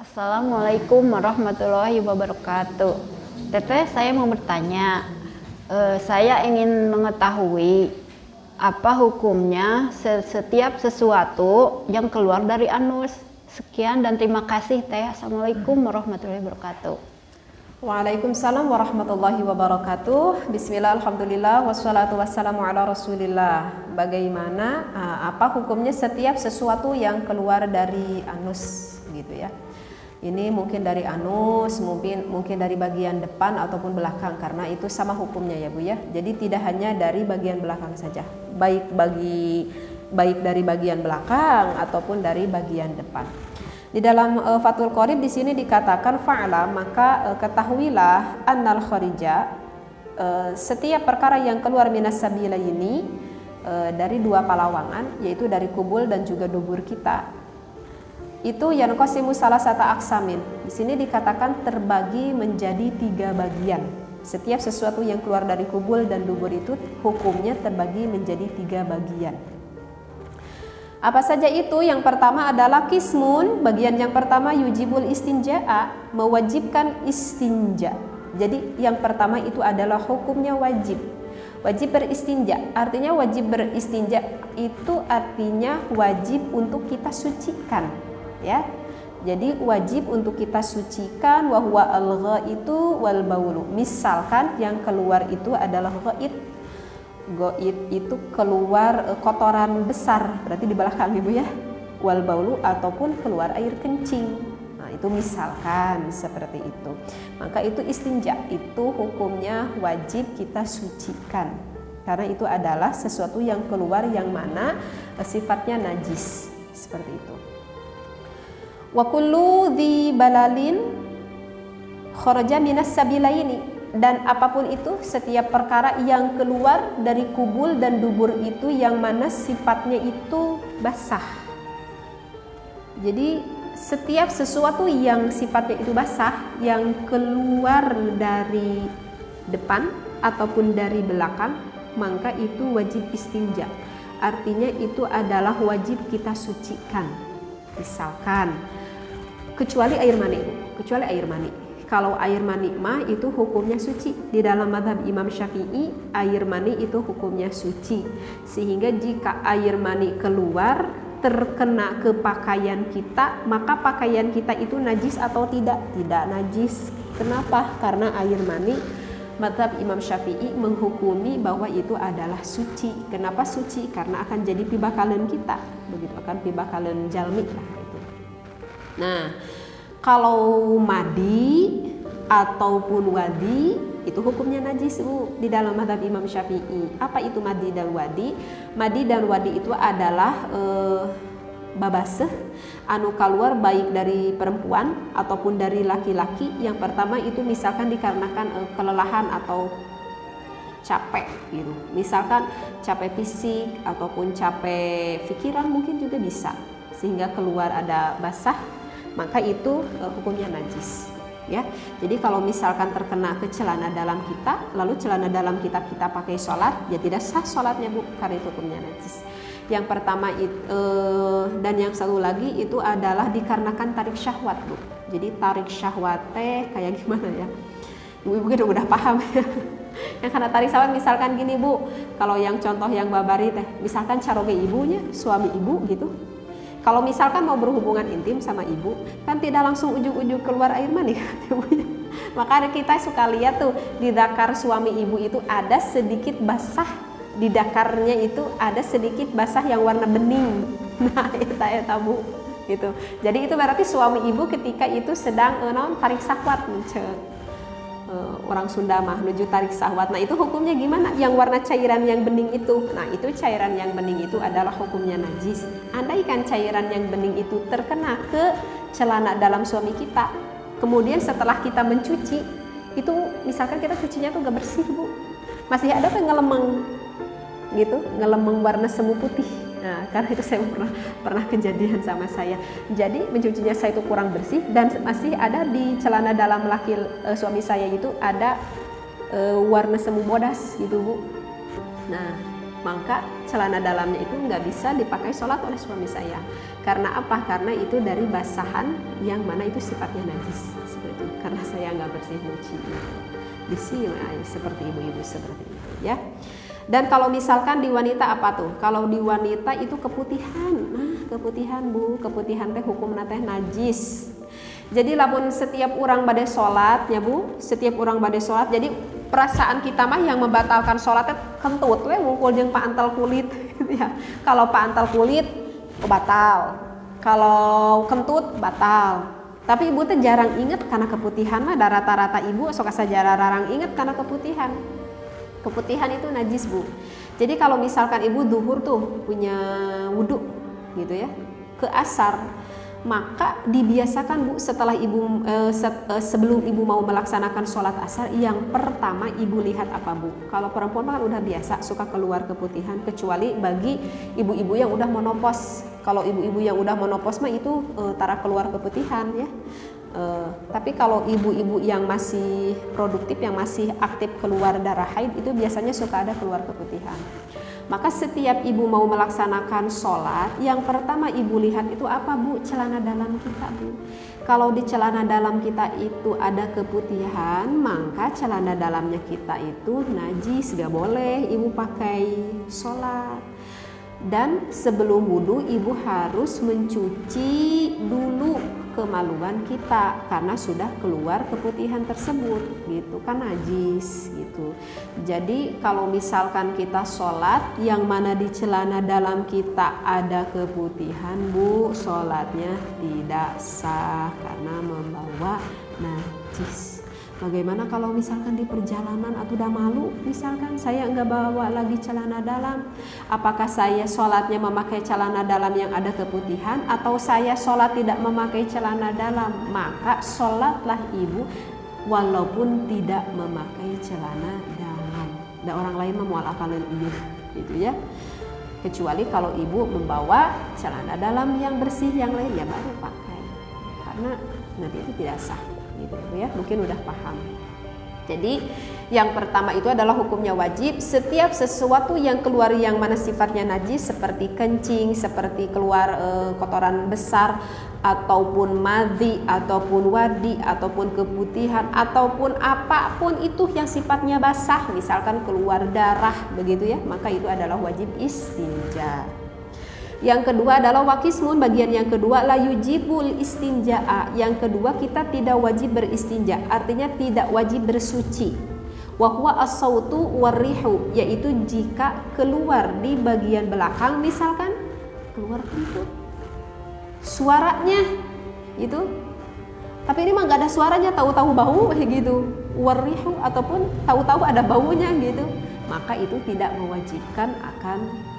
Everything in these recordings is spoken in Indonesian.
Assalamualaikum warahmatullahi wabarakatuh. Teteh, saya mau bertanya. Saya ingin mengetahui apa hukumnya setiap sesuatu yang keluar dari anus. Sekian dan terima kasih, Teh. Assalamualaikum warahmatullahi wabarakatuh. Waalaikumsalam warahmatullahi wabarakatuh. Bismillah, alhamdulillah, wassalatu wassalamu ala rasulillah. Bagaimana, apa hukumnya setiap sesuatu yang keluar dari anus gitu ya. Ini mungkin dari anus, mungkin dari bagian depan ataupun belakang, karena itu sama hukumnya ya Bu ya. Jadi tidak hanya dari bagian belakang saja, baik dari bagian belakang ataupun dari bagian depan. Di dalam Fathul Qorib di sini dikatakan fa'ala, maka ketahuilah annal kharija, setiap perkara yang keluar minas sabila ini dari dua palawangan, yaitu dari kubul dan juga dubur kita, itu yanqasimu salasata aksamin. Di sini dikatakan terbagi menjadi 3 bagian. Setiap sesuatu yang keluar dari kubul dan dubur itu hukumnya terbagi menjadi 3 bagian. Apa saja itu? Yang pertama adalah kismun. Bagian yang pertama yujibul istinja'a, mewajibkan istinja. Jadi yang pertama itu adalah hukumnya wajib. Wajib beristinja. Artinya wajib beristinja itu artinya wajib untuk kita sucikan. Ya, jadi wajib untuk kita sucikan. Wahwa al-ghaitu wal baulu. Misalkan yang keluar itu adalah ghait. Ghait itu keluar kotoran besar, berarti di belakang Ibu ya. Wal baulu ataupun keluar air kencing. Nah, itu misalkan seperti itu. Maka itu istinja, itu hukumnya wajib kita sucikan. Karena itu adalah sesuatu yang keluar yang mana sifatnya najis. Seperti itu. Wa kullu dhi balalin kharaja minas sabilaini, dan apapun itu setiap perkara yang keluar dari kubul dan dubur itu yang mana sifatnya itu basah. Jadi setiap sesuatu yang sifatnya itu basah yang keluar dari depan ataupun dari belakang, maka itu wajib istinja. Artinya itu adalah wajib kita sucikan. Misalkan kecuali air mani, Kalau air mani mah itu hukumnya suci. Di dalam mazhab Imam Syafi'i, air mani itu hukumnya suci. Sehingga jika air mani keluar terkena ke pakaian kita, maka pakaian kita itu najis atau tidak? Tidak najis. Kenapa? Karena air mani, mazhab Imam Syafi'i menghukumi bahwa itu adalah suci. Kenapa suci? Karena akan jadi pibakalan kita. Begitu, akan pibakalan jalmi lah. Nah, kalau madi ataupun wadi itu hukumnya najis Bu di dalam mazhab Imam Syafi'i. Apa itu madi dan wadi? Madi dan wadi itu adalah babaseh anu keluar baik dari perempuan ataupun dari laki-laki. Yang pertama itu misalkan dikarenakan kelelahan atau capek gitu. Misalkan capek fisik ataupun capek pikiran mungkin juga bisa, sehingga keluar ada basah, maka itu hukumnya najis ya. Jadi kalau misalkan terkena ke celana dalam kita, lalu celana dalam kita pakai sholat, ya tidak sah sholatnya Bu, karena itu hukumnya najis. Yang pertama itu, dan yang satu lagi itu adalah dikarenakan tarik syahwat Bu. Jadi tarik syahwat kayak gimana ya, Ibu-ibu udah paham ya. Yang karena tarik syahwat misalkan gini Bu, kalau yang contoh yang babari misalkan caroge ibunya, suami ibu gitu. Kalau misalkan mau berhubungan intim sama ibu, kan tidak langsung ujung-ujung keluar air mani kan ibunya. Maka kita suka lihat tuh di dakar suami ibu itu ada sedikit basah, di dakarnya itu ada sedikit basah yang warna bening. Nah, itu Bu gitu. Jadi itu berarti suami ibu ketika itu sedang tarik syahwat, orang Sunda mah menuju tarik syahwat. Nah, itu hukumnya gimana? Yang warna cairan yang bening itu. Nah, itu cairan yang bening itu adalah hukumnya najis. Andaikan cairan yang bening itu terkena ke celana dalam suami kita, kemudian setelah kita mencuci, itu misalkan kita cucinya tuh gak bersih Bu, masih ada kan ngelemeng gitu, ngelemeng warna semu putih. Nah, karena itu saya pernah kejadian sama saya. Jadi mencucinya saya itu kurang bersih dan masih ada di celana dalam suami saya itu ada warna semu bodas gitu Bu. Nah, maka celana dalamnya itu nggak bisa dipakai sholat oleh suami saya. Karena apa? Karena itu dari basahan yang mana itu sifatnya najis seperti itu. Karena saya nggak bersih nyuci. Bisi seperti ibu-ibu seperti itu ya. Dan kalau misalkan di wanita apa tuh? Kalau di wanita itu keputihan. Nah, keputihan Bu, keputihan teh hukum teh najis. Jadi lamun setiap orang badai sholat ya Bu, setiap orang badai sholat, jadi perasaan kita mah yang membatalkan sholatnya kentut we ngumpul jeung paantal kulit ya. Kalau paantal kulit batal, kalau kentut batal. Tapi ibu tuh jarang inget karena keputihan mah, rata-rata ibu sok asa jarang inget karena keputihan. Keputihan itu najis Bu. Jadi kalau misalkan ibu duhur tuh punya wudhu gitu ya, ke asar, maka dibiasakan Bu setelah ibu sebelum ibu mau melaksanakan sholat asar, yang pertama ibu lihat apa Bu? Kalau perempuan kan udah biasa suka keluar keputihan, kecuali bagi ibu-ibu yang udah menopause. Kalau ibu-ibu yang udah menopause mah itu tara keluar keputihan ya. Tapi kalau ibu-ibu yang masih produktif, yang masih aktif keluar darah haid, itu biasanya suka ada keluar keputihan. Maka setiap ibu mau melaksanakan sholat, yang pertama ibu lihat itu apa Bu? Celana dalam kita Bu. Kalau di celana dalam kita itu ada keputihan, maka celana dalamnya kita itu najis, gak boleh ibu pakai sholat. Dan sebelum wudhu ibu harus mencuci dulu kemaluan kita karena sudah keluar keputihan tersebut gitu kan, najis gitu. Jadi kalau misalkan kita sholat yang mana di celana dalam kita ada keputihan Bu, sholatnya tidak sah karena membawa najis. Bagaimana kalau misalkan di perjalanan atau udah malu, misalkan saya nggak bawa lagi celana dalam, apakah saya sholatnya memakai celana dalam yang ada keputihan atau saya sholat tidak memakai celana dalam? Maka sholatlah ibu walaupun tidak memakai celana dalam. Dan orang lain memual akalin ini gitu ya. Kecuali kalau ibu membawa celana dalam yang bersih yang lain ya baru pakai, karena nanti itu tidak sah gitu ya. Mungkin udah paham. Jadi yang pertama itu adalah hukumnya wajib. Setiap sesuatu yang keluar yang mana sifatnya najis, seperti kencing, seperti keluar kotoran besar, ataupun madhi, ataupun wadi, ataupun keputihan, ataupun apapun itu yang sifatnya basah, misalkan keluar darah begitu ya, maka itu adalah wajib istinja. Yang kedua adalah wakismun, bagian yang kedua la yujibul istinja'a. Yang kedua kita tidak wajib beristinja, artinya tidak wajib bersuci. Wa huwa as-sautu warrihu, yaitu jika keluar di bagian belakang, misalkan keluar kentut, suaranya gitu. Tapi ini mah gak ada suaranya, tahu-tahu bau gitu. Warrihu ataupun tahu-tahu ada baunya gitu. Maka itu tidak mewajibkan akan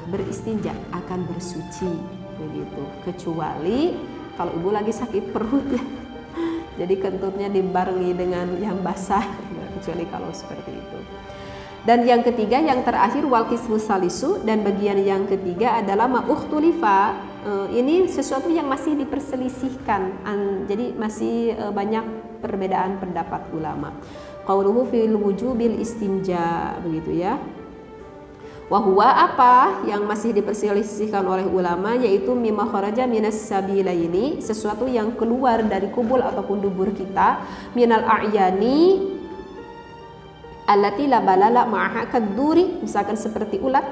beristinja, akan bersuci begitu, kecuali kalau ibu lagi sakit perut ya, jadi kentutnya dibarengi dengan yang basah, kecuali kalau seperti itu. Dan yang ketiga, yang terakhir wal qismu salisu, dan bagian yang ketiga adalah ma'ukhtulifa. Ini sesuatu yang masih diperselisihkan, jadi masih banyak perbedaan pendapat ulama. Qauluhu fil wujubil istinja begitu ya. Wahwa apa yang masih diperselisihkan oleh ulama, yaitu mimma kharaja minas sabilaini, sesuatu yang keluar dari kubul ataupun dubur kita, minal a'yani allati la balala ma'aha kaduri, misalkan seperti ulat,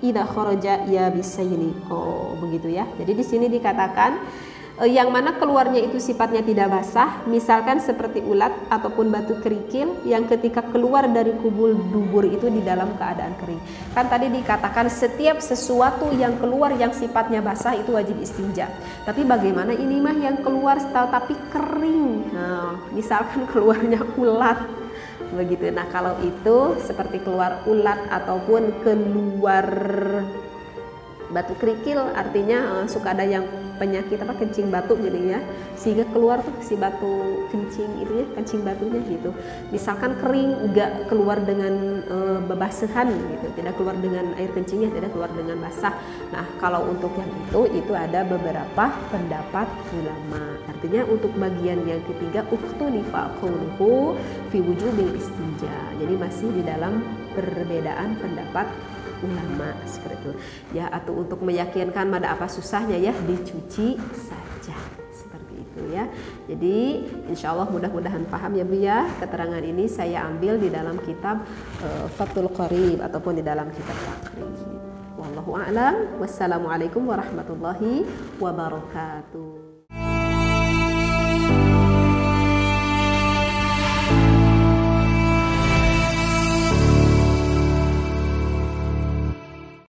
idza kharaja ya bisaini. Oh begitu ya. Jadi di sini dikatakan yang mana keluarnya itu sifatnya tidak basah, misalkan seperti ulat ataupun batu kerikil yang ketika keluar dari kubul dubur itu di dalam keadaan kering. Kan tadi dikatakan setiap sesuatu yang keluar yang sifatnya basah itu wajib istinja. Tapi bagaimana ini mah yang keluar tapi kering? Nah, misalkan keluarnya ulat begitu. Nah, kalau itu seperti keluar ulat ataupun keluar batu kerikil, artinya suka ada yang penyakit apa kencing batu gitu ya, sehingga keluar tuh si batu kencing itu ya, kencing batunya gitu. Misalkan kering, enggak keluar dengan bebasahan gitu, tidak keluar dengan air kencingnya, tidak keluar dengan basah. Nah kalau untuk yang itu ada beberapa pendapat ulama. Artinya untuk bagian yang ketiga ukhtulifa qauluhu fi wujubil istinja, jadi masih di dalam perbedaan pendapat ulama seperti itu ya. Atau untuk meyakinkan ada apa susahnya ya, dicuci saja seperti itu ya. Jadi insya Allah mudah-mudahan paham ya Bu ya. Keterangan ini saya ambil di dalam kitab Fathul Qarib ataupun di dalam kitab Takrib. Wallahu a'lam. Wassalamualaikum warahmatullahi wabarakatuh.